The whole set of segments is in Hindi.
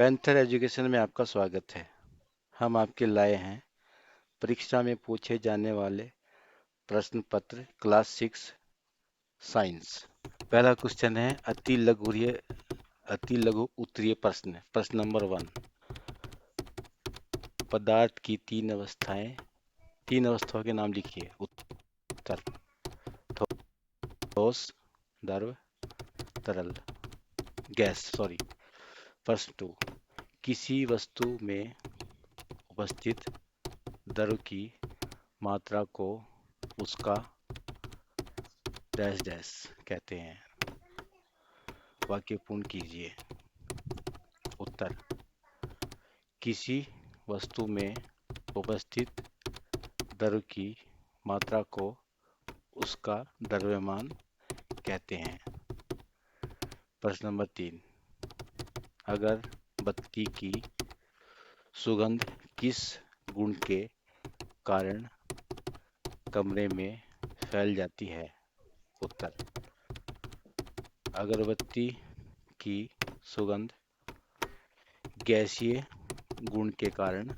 पैंथर एजुकेशन में आपका स्वागत है। हम आपके लाए हैं परीक्षा में पूछे जाने वाले प्रश्न पत्र क्लास 6 साइंस। पहला क्वेश्चन है अति लघु उत्तरीय प्रश्न। प्रश्न नंबर 1। पदार्थ की तीन अवस्थाओं के नाम लिखिए। उत्तर ठोस, द्रव, तरल, गैस। प्रश्न 2। किसी वस्तु में उपस्थित द्रव की मात्रा को उसका डैश डैश कहते हैं। वाक्य पूर्ण कीजिए। उत्तर। किसी वस्तु में उपस्थित द्रव की मात्रा को उसका द्रव्यमान कहते हैं। प्रश्न नंबर 3। अगरबत्ती की सुगंध किस गुण के कारण कमरे में फैल जाती है? उत्तर। अगरबत्ती की सुगंध गैसीय गुण के कारण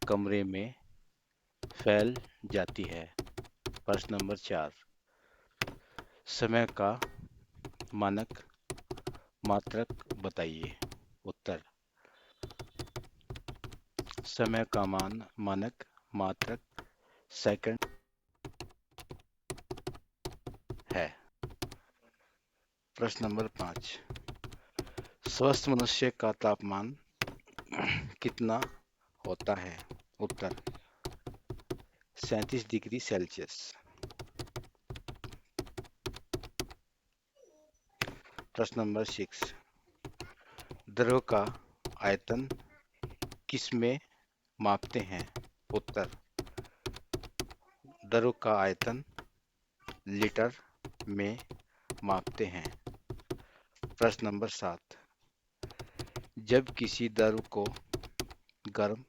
कमरे में फैल जाती है। प्रश्न नंबर 4। समय का मानक मात्रक बताइए। उत्तर। समय का मानक मात्रक सेकंड है। प्रश्न नंबर 5। स्वस्थ मनुष्य का तापमान कितना होता है? उत्तर। 37 डिग्री सेल्सियस। प्रश्न नंबर 6। द्रव का आयतन किस में मापते हैं? उत्तर। द्रव का आयतन लीटर में मापते हैं। प्रश्न नंबर 7। जब किसी द्रव को गर्म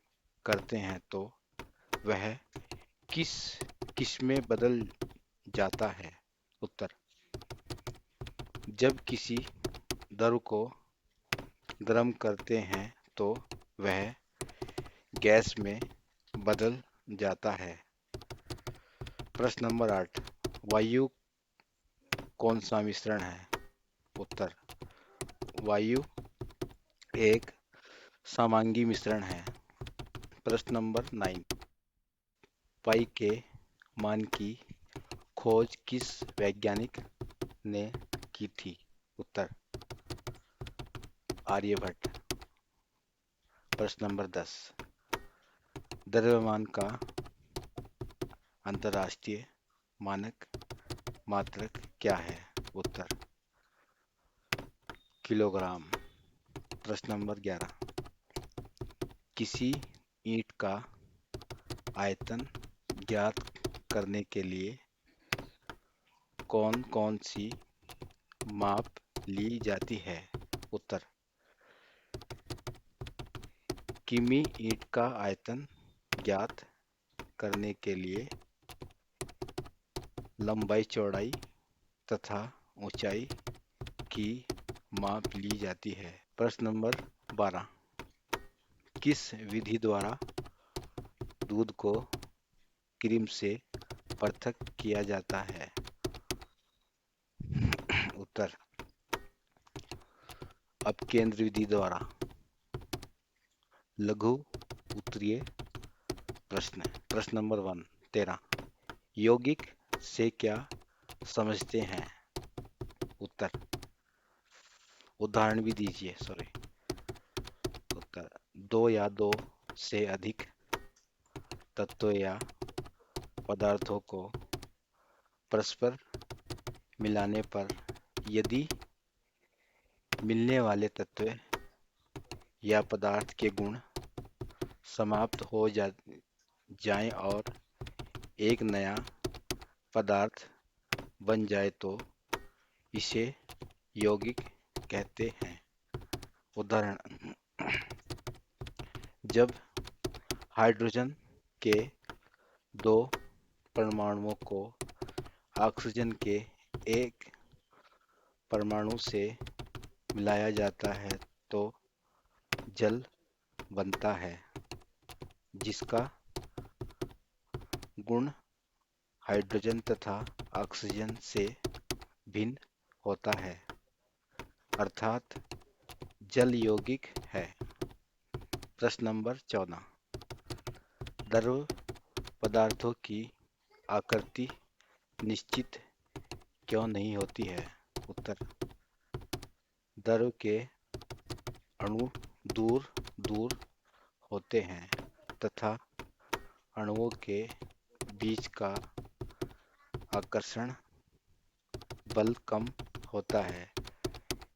करते हैं तो वह किस किस में बदल जाता है? उत्तर। जब किसी द्रव को गर्म करते हैं तो वह गैस में बदल जाता है। प्रश्न नंबर 8। वायु कौन सा मिश्रण है? उत्तर। वायु एक समांगी मिश्रण है। प्रश्न नंबर 9। पाई के मान की खोज किस वैज्ञानिक ने की थी? उत्तर। आर्यभट्ट। प्रश्न नंबर 10। द्रव्यमान का अंतर्राष्ट्रीय मानक मात्रक क्या है? उत्तर। किलोग्राम। प्रश्न नंबर 11। किसी ईंट का आयतन ज्ञात करने के लिए कौन कौन सी माप ली जाती है? उत्तर। किमी ईंट का आयतन ज्ञात करने के लिए लंबाई, चौड़ाई तथा ऊंचाई की माप ली जाती है। प्रश्न नंबर 12। किस विधि द्वारा दूध को क्रीम से पृथक किया जाता है? उत्तर। अपकेंद्र विधि द्वारा। लघु उत्तरीय प्रश्न नंबर 13। यौगिक से क्या समझते हैं? उत्तर। उदाहरण भी दीजिए। उत्तर। दो या दो से अधिक तत्वों या पदार्थों को परस्पर मिलाने पर यदि मिलने वाले तत्व या पदार्थ के गुण समाप्त हो जाएं और एक नया पदार्थ बन जाए तो इसे यौगिक कहते हैं। उदाहरण। जब हाइड्रोजन के दो परमाणुओं को ऑक्सीजन के एक परमाणु से मिलाया जाता है तो जल बनता है जिसका गुण हाइड्रोजन तथा ऑक्सीजन से भिन्न होता है, अर्थात जल यौगिक है। प्रश्न नंबर 14। द्रव पदार्थों की आकृति निश्चित क्यों नहीं होती है? उत्तर, द्रव के अणु दूर दूर होते हैं तथा अणुओं के बीच का आकर्षण बल कम होता है।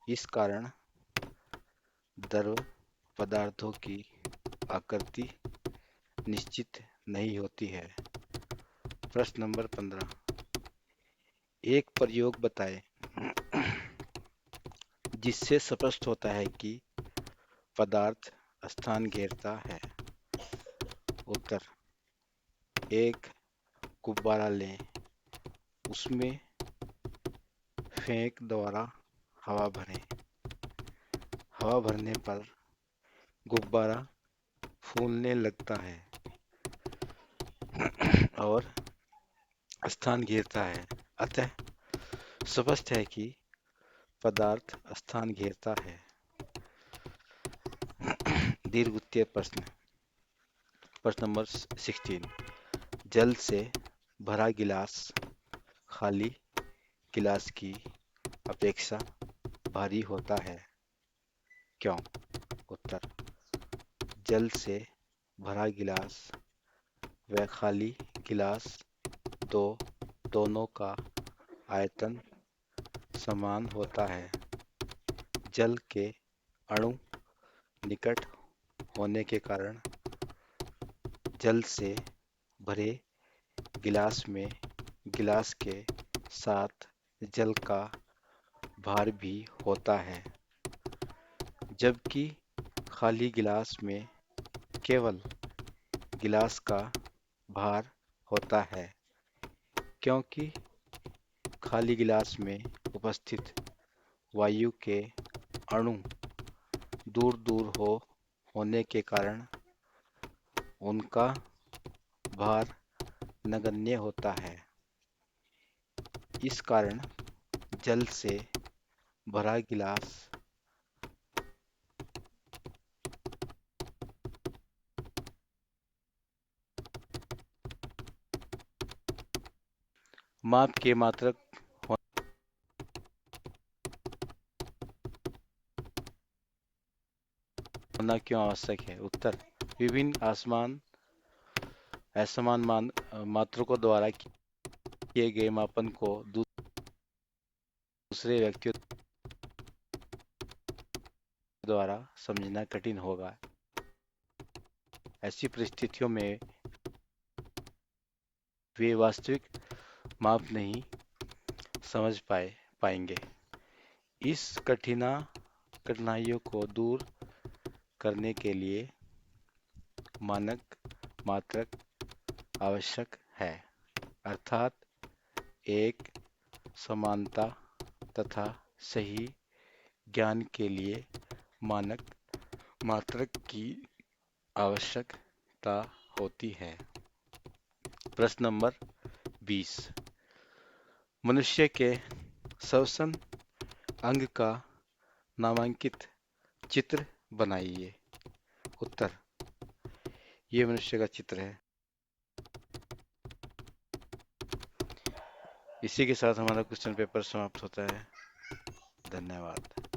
इस कारण द्रव पदार्थों की आकृति निश्चित नहीं होती है। प्रश्न नंबर 15। एक प्रयोग बताएं जिससे स्पष्ट होता है कि पदार्थ स्थान घेरता है। उत्तर, एक गुब्बारा लें, उसमें फेंक द्वारा हवा भरें। हवा भरने पर गुब्बारा फूलने लगता है और स्थान घेरता है। अतः स्पष्ट है कि पदार्थ स्थान घेरता है। दीर्घ उत्तरीय प्रश्न। प्रश्न नंबर 16। जल से भरा गिलास खाली गिलास की अपेक्षा भारी होता है, क्यों? उत्तर, जल से भरा गिलास व खाली गिलास दोनों का आयतन समान होता है। जल के अणु निकट होने के कारण जल से भरे गिलास में गिलास के साथ जल का भार भी होता है, जबकि खाली गिलास में केवल गिलास का भार होता है, क्योंकि खाली गिलास में उपस्थित वायु के अणु दूर दूर होने के कारण उनका भार नगण्य होता है। इस कारण जल से भरा गिलास माप के मात्रक होना क्यों आवश्यक है? उत्तर, विभिन्न असमान मात्रकों द्वारा किए गए मापन को दूसरे व्यक्तियों द्वारा समझना कठिन होगा। ऐसी परिस्थितियों में वे वास्तविक माप नहीं समझ पाएंगे। इस कठिनाइयों को दूर करने के लिए मानक मात्रक आवश्यक है, अर्थात एक समानता तथा सही ज्ञान के लिए मानक मात्रक की आवश्यकता होती है। प्रश्न नंबर 20। मनुष्य के श्वसन अंग का नामांकित चित्र बनाइए। उत्तर, ये मनुष्य का चित्र है। इसी के साथ हमारा क्वेश्चन पेपर समाप्त होता है। धन्यवाद।